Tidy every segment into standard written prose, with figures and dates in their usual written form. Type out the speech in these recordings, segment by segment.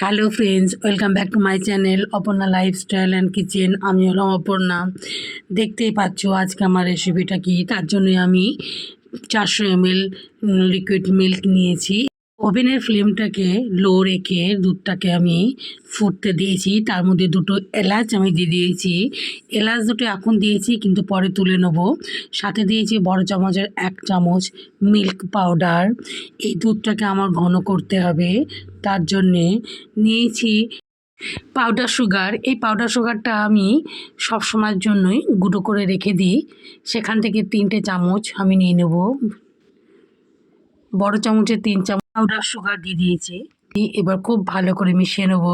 Hello friends, welcome back to my channel Aparna lifestyle and kitchen. আমি হলাম অপর্ণা। দেখতেই পাচ্ছ আজকে আমার রেসিপিটা কি। তার জন্যই আমি 400 ml লিকুইড মিল্ক নিয়েছি। ওভেনের ফ্লেমটাকে লো রেখে দুধটাকে আমি ফুটতে দিয়েছি। তার মধ্যে দুটো এলাচ আমি দিয়ে দিয়েছি। এলাচ দুটো এখন দিয়েছি, কিন্তু পরে তুলে নেব। সাথে দিয়েছি বড় চামচের 1 চামচ মিল্ক পাউডার। এই দুধটাকে আমার ঘন করতে হবে, তার জন্যে নিয়েছি পাউডার সুগার। এই পাউডার সুগারটা আমি সব সময়ের জন্যই গুঁড়ো করে রেখে দিই। সেখান থেকে 3টে চামচ আমি নিয়ে নেব। বড় চামচে 3 চামচ পাউডার সুগার দিয়ে দিয়েছি। এবার খুব ভালো করে মিশিয়ে নেব।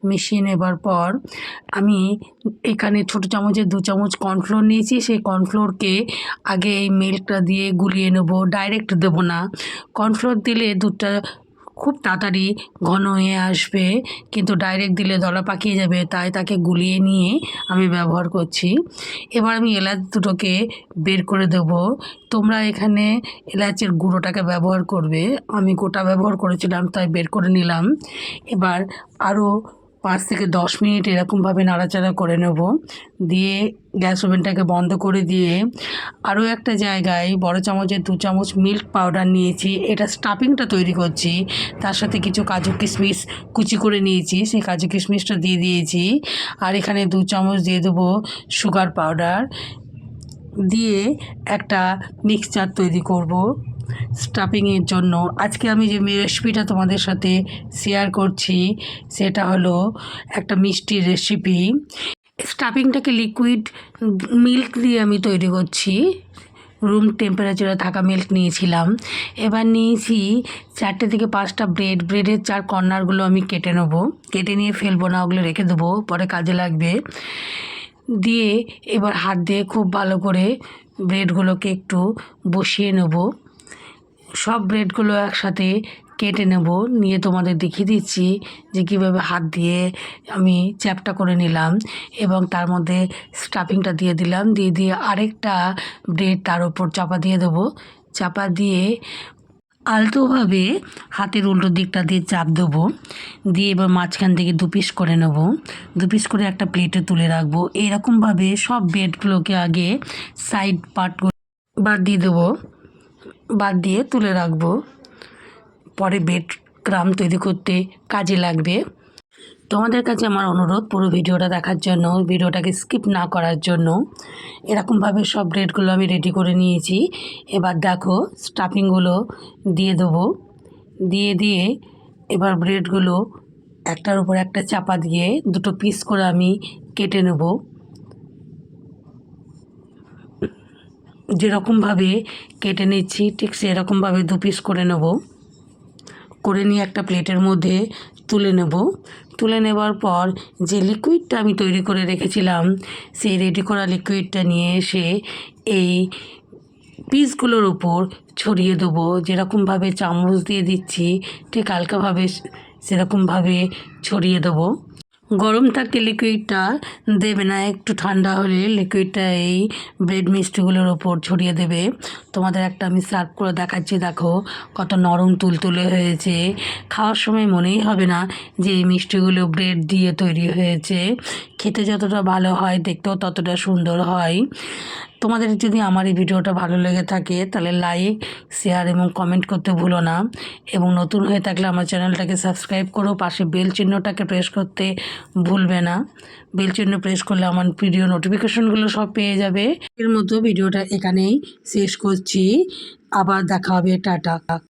মিশিয়ে নেবার পর আমি এখানে ছোট চামচের 2 চামচ কর্নফ্লোর নিয়েছি। সেই কর্নফ্লোরকে আগে এই মিল্কটা দিয়ে গুলিয়ে নেব, ডাইরেক্ট দেবো না। কর্নফ্লোর দিলে দুধটা খুব তাড়াতাড়ি ঘন হয়ে আসবে, কিন্তু ডাইরেক্ট দিলে দলা পাকিয়ে যাবে, তাই তাকে গুলিয়ে নিয়ে আমি ব্যবহার করছি। এবার আমি এলাচ দুটোকে বের করে দেব। তোমরা এখানে এলাচের গুঁড়োটাকে ব্যবহার করবে, আমি গোটা ব্যবহার করেছিলাম তাই বের করে নিলাম। এবার আরও 5 থেকে 10 মিনিট এরকমভাবে নাড়াচাড়া করে নেব। দিয়ে গ্যাস ওভেনটাকে বন্ধ করে দিয়ে আরও একটা জায়গায় বড় চামচের 2 চামচ মিল্ক পাউডার নিয়েছি। এটা স্টাফিংটা তৈরি করছি। তার সাথে কিছু কাজু কিশমিশ কুচি করে নিয়েছি, সেই কাজু কিশমিশটা দিয়ে দিয়েছি। আর এখানে 2 চামচ দিয়ে দেবো সুগার পাউডার। দিয়ে একটা মিক্সচার তৈরি করব স্টাফিংয়ের জন্য। আজকে আমি যে রেসিপিটা তোমাদের সাথে শেয়ার করছি সেটা হলো একটা মিষ্টির রেসিপি। স্টাফিংটাকে লিকুইড মিল্ক দিয়ে আমি তৈরি করছি। রুম টেম্পারেচারে থাকা মিল্ক নিয়েছিলাম। এবার নিয়েছি 4টে থেকে 5টা ব্রেডের 4 কর্নারগুলো আমি কেটে নেব। কেটে নিয়ে ফেলবো না, ওগুলো রেখে দেবো, পরে কাজে লাগবে। দিয়ে এবার হাত দিয়ে খুব ভালো করে ব্রেডগুলোকে একটু বসিয়ে নেব। সব ব্রেডগুলো একসাথে কেটে নেব, নিয়ে তোমাদের দেখিয়ে দিচ্ছি যে কীভাবে হাত দিয়ে আমি চ্যাপটা করে নিলাম এবং তার মধ্যে স্টাফিংটা দিয়ে দিলাম। দিয়ে আরেকটা ব্রেড তার উপর চাপা দিয়ে দেবো। চাপা দিয়ে আলতোভাবে হাতের উল্টো দিকটা দিয়ে চাপ দেবো। দিয়ে এবার মাঝখান থেকে 2 পিস করে নেব। 2 পিস করে একটা প্লেটে তুলে রাখবো। এরকমভাবে সব ব্রেডগুলোকে আগে সাইড পার্টগুলো বাদ দিয়ে দেবো, বাদ দিয়ে তুলে রাখবো। পরে ব্রেড ক্রাম্ব তৈরি করতে কাজে লাগবে। তোমাদের কাছে আমার অনুরোধ, পুরো ভিডিওটা দেখার জন্য, ভিডিওটাকে স্কিপ না করার জন্য। এরকমভাবে সব ব্রেডগুলো আমি রেডি করে নিয়েছি। এবার দেখো স্টাফিংগুলো দিয়ে দেবো। দিয়ে এবার ব্রেডগুলো একটার উপর একটা চাপা দিয়ে 2টো পিস করে আমি কেটে নেব। যেরকমভাবে কেটে নিচ্ছি ঠিক সেরকমভাবে 2 পিস করে নেব। করে নিয়ে একটা প্লেটের মধ্যে তুলে নেব। তুলে নেবার পর যে লিকুইডটা আমি তৈরি করে রেখেছিলাম, সেই রেডি করা লিকুইডটা নিয়ে এসে এই পিসগুলোর উপর ছড়িয়ে দেবো। যেরকমভাবে চামচ দিয়ে দিচ্ছি ঠিক হালকাভাবে সেরকমভাবে ছড়িয়ে দেবো। গরম থাকতে লিকুইডটা দেবে না, একটু ঠান্ডা হলে লিকুইডটা এই ব্রেড মিষ্টিগুলোর ওপর ছড়িয়ে দেবে। তোমাদের একটা আমি সার্ভ করে দেখাচ্ছি, দেখো কত নরম তুলতুলে হয়েছে। খাওয়ার সময় মনেই হবে না যে এই মিষ্টিগুলো ব্রেড দিয়ে তৈরি হয়েছে। খেতে যতটা ভালো হয় দেখতেও ততটা সুন্দর হয়। তোমাদের যদি আমার এই ভিডিওটা ভালো লেগে থাকে তাহলে লাইক, শেয়ার এবং কমেন্ট করতে ভুলো না। এবং নতুন হয়ে থাকলে আমার চ্যানেলটাকে সাবস্ক্রাইব করো। পাশে বেল চিহ্নটাকে প্রেস করতে ভুলবে না। বেল চিহ্ন প্রেস করলে আমার ভিডিও নোটিফিকেশনগুলো সব পেয়ে যাবে। এর মতো ভিডিওটা এখানেই শেষ করছি। আবার দেখা হবে, টাটা।